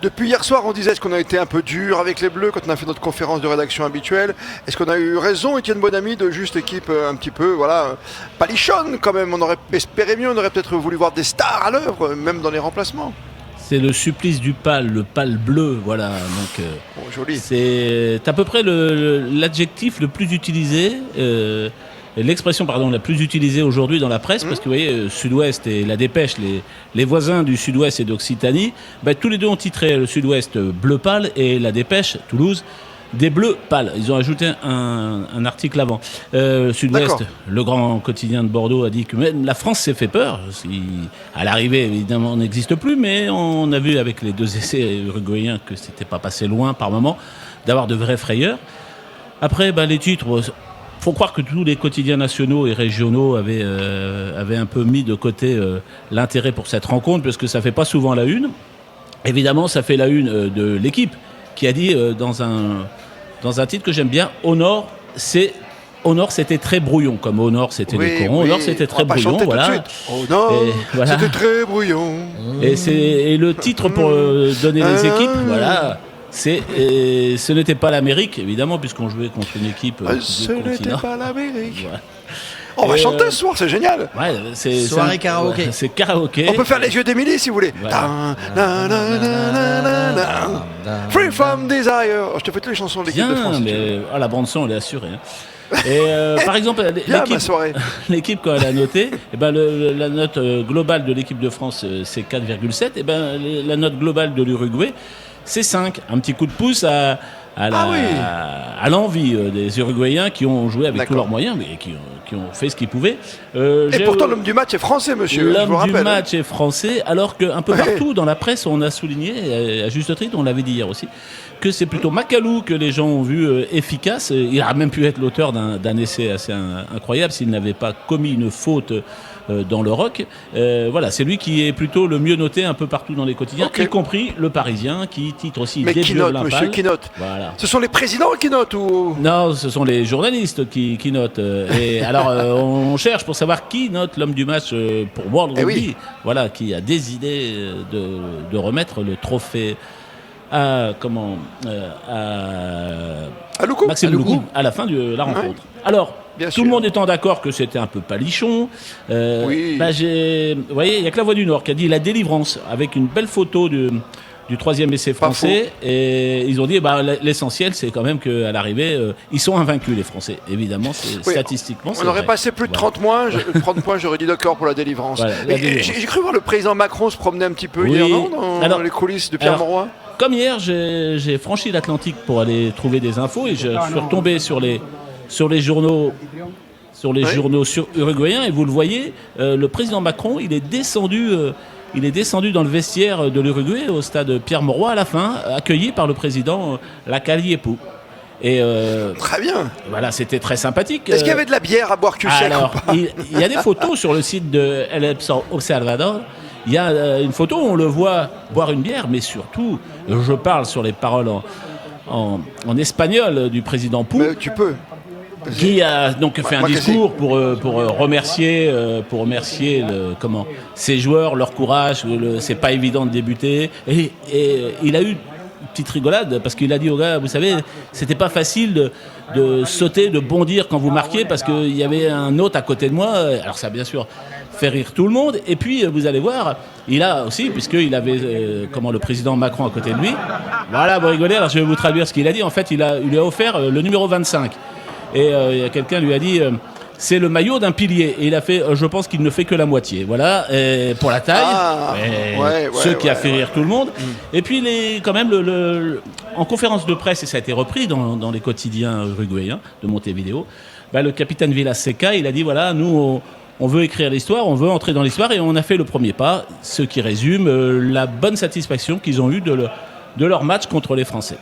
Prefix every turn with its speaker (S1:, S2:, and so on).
S1: Depuis hier soir, on disait est-ce qu'on a été un peu dur avec les Bleus quand on a fait notre conférence de rédaction habituelle. Est-ce qu'on a eu raison, Étienne Bonamy, de juste équipe un petit peu, voilà, palichonne quand même. On aurait espéré mieux, on aurait peut-être voulu voir des stars à l'œuvre, même dans les remplacements.
S2: C'est le supplice du pal, le pal bleu, voilà. Donc,
S1: joli.
S2: C'est à peu près l'adjectif le plus utilisé, l'expression la plus utilisée aujourd'hui dans la presse, parce que vous voyez, Sud-Ouest et la Dépêche, les voisins du Sud-Ouest et d'Occitanie, tous les deux ont titré le Sud-Ouest bleu pâle et la Dépêche, Toulouse, des bleus pâles. Ils ont ajouté un article avant. Sud-Ouest,
S1: D'accord.
S2: le grand quotidien de Bordeaux, a dit que même la France s'est fait peur. À l'arrivée, évidemment, on n'existe plus, mais on a vu avec les 2 essais uruguayens que c'était pas passé loin par moment d'avoir de vraies frayeurs. Après, les titres, faut croire que tous les quotidiens nationaux et régionaux avaient un peu mis de côté l'intérêt pour cette rencontre, parce que ça fait pas souvent la une. Évidemment, ça fait la une de l'équipe, qui a dit dans un titre que j'aime bien, au Nord, c'était très brouillon, comme au Nord c'était les corons, au Nord c'était très brouillon, voilà.
S1: Au Nord,
S2: voilà.
S1: c'était très brouillon.
S2: Et le titre pour donner les équipes, voilà, ce n'était pas l'Amérique, évidemment, puisqu'on jouait contre une équipe.
S1: Ce n'était pas l'Amérique.
S2: Voilà.
S1: On va chanter ce soir, c'est génial.
S2: Ouais,
S3: Soirée karaoké.
S2: C'est karaoké.
S1: On peut faire les yeux d'Émilie si vous voulez.
S2: Voilà.
S1: Free from desire. Je te fais toutes les chansons de l'équipe de France.
S2: Mais la bande son, elle est assurée. Hein. Et par exemple, l'équipe quand elle a noté, la note globale de l'équipe de France c'est 4,7. Et la note globale de l'Uruguay c'est 5. Un petit coup de pouce à l'envie des Uruguayens qui ont joué avec tous leurs moyens, mais qui ont fait ce qu'ils pouvaient.
S1: Et pourtant, l'homme du match est français, monsieur.
S2: L'homme du match est français, alors qu'un peu partout dans la presse, on a souligné, à juste titre, on l'avait dit hier aussi, que c'est plutôt Macalou que les gens ont vu efficace. Il a même pu être l'auteur d'un essai assez incroyable s'il n'avait pas commis une faute dans le rock. Voilà, c'est lui qui est plutôt le mieux noté un peu partout dans les quotidiens, y compris le Parisien, qui titre aussi
S1: mais
S2: des
S1: qui
S2: bleus
S1: note,
S2: blancs
S1: monsieur,
S2: pâles.
S1: qui note.
S2: Voilà.
S1: Ce sont les présidents qui notent ou...
S2: Non, ce sont les journalistes qui notent. Et alors, on cherche pour savoir qui note l'homme du match pour World Rugby. Voilà, qui a décidé de remettre le trophée à Maxime Loukou à la fin de la rencontre. Ouais. Alors, tout le monde étant d'accord que c'était un peu palichon, vous voyez, il n'y a que la Voix du Nord qui a dit la délivrance, avec une belle photo du 3e essai français, et ils ont dit l'essentiel c'est quand même qu'à l'arrivée ils sont invaincus les Français, évidemment statistiquement
S1: on aurait passé plus de 30 points, j'aurais dit d'accord pour la délivrance.
S2: Voilà,
S1: j'ai cru voir le président Macron se promener un petit peu hier, non, dans les coulisses de Pierre Mauroy.
S2: Comme hier, j'ai franchi l'Atlantique pour aller trouver des infos, et je suis retombé sur les journaux uruguayens, et vous le voyez, le président Macron il est descendu dans le vestiaire de l'Uruguay au stade Pierre Mauroy à la fin, accueilli par le président Lacaliepu. Et
S1: très bien.
S2: Voilà, c'était très sympathique.
S1: Est-ce qu'il y avait de la bière à boire cul sec?
S2: Alors, il y a des photos sur le site de El Observador. Il y a une photo où on le voit boire une bière, mais surtout, je parle sur les paroles en espagnol du président Pou.
S1: Mais tu peux.
S2: Qui a donc fait un discours pour remercier ses joueurs, leur courage. C'est pas évident de débuter, et il a eu une petite rigolade parce qu'il a dit aux gars, vous savez, c'était pas facile de sauter, de bondir quand vous marquiez, parce qu'il y avait un autre à côté de moi. Alors ça, bien sûr, fait rire tout le monde. Et puis vous allez voir, il a aussi, puisqu'il avait le président Macron à côté de lui. Voilà, vous rigolez. Alors je vais vous traduire ce qu'il a dit. En fait, il lui a offert le numéro 25. Et quelqu'un lui a dit c'est le maillot d'un pilier, et il a fait je pense qu'il ne fait que la moitié, voilà, pour la taille, qui a fait rire tout le monde. Et puis quand même en conférence de presse, et ça a été repris dans les quotidiens uruguayens de Montevideo, le capitaine Villaseca, il a dit voilà, nous on veut écrire l'histoire, on veut entrer dans l'histoire, et on a fait le premier pas, ce qui résume la bonne satisfaction qu'ils ont eue de leur match contre les Français.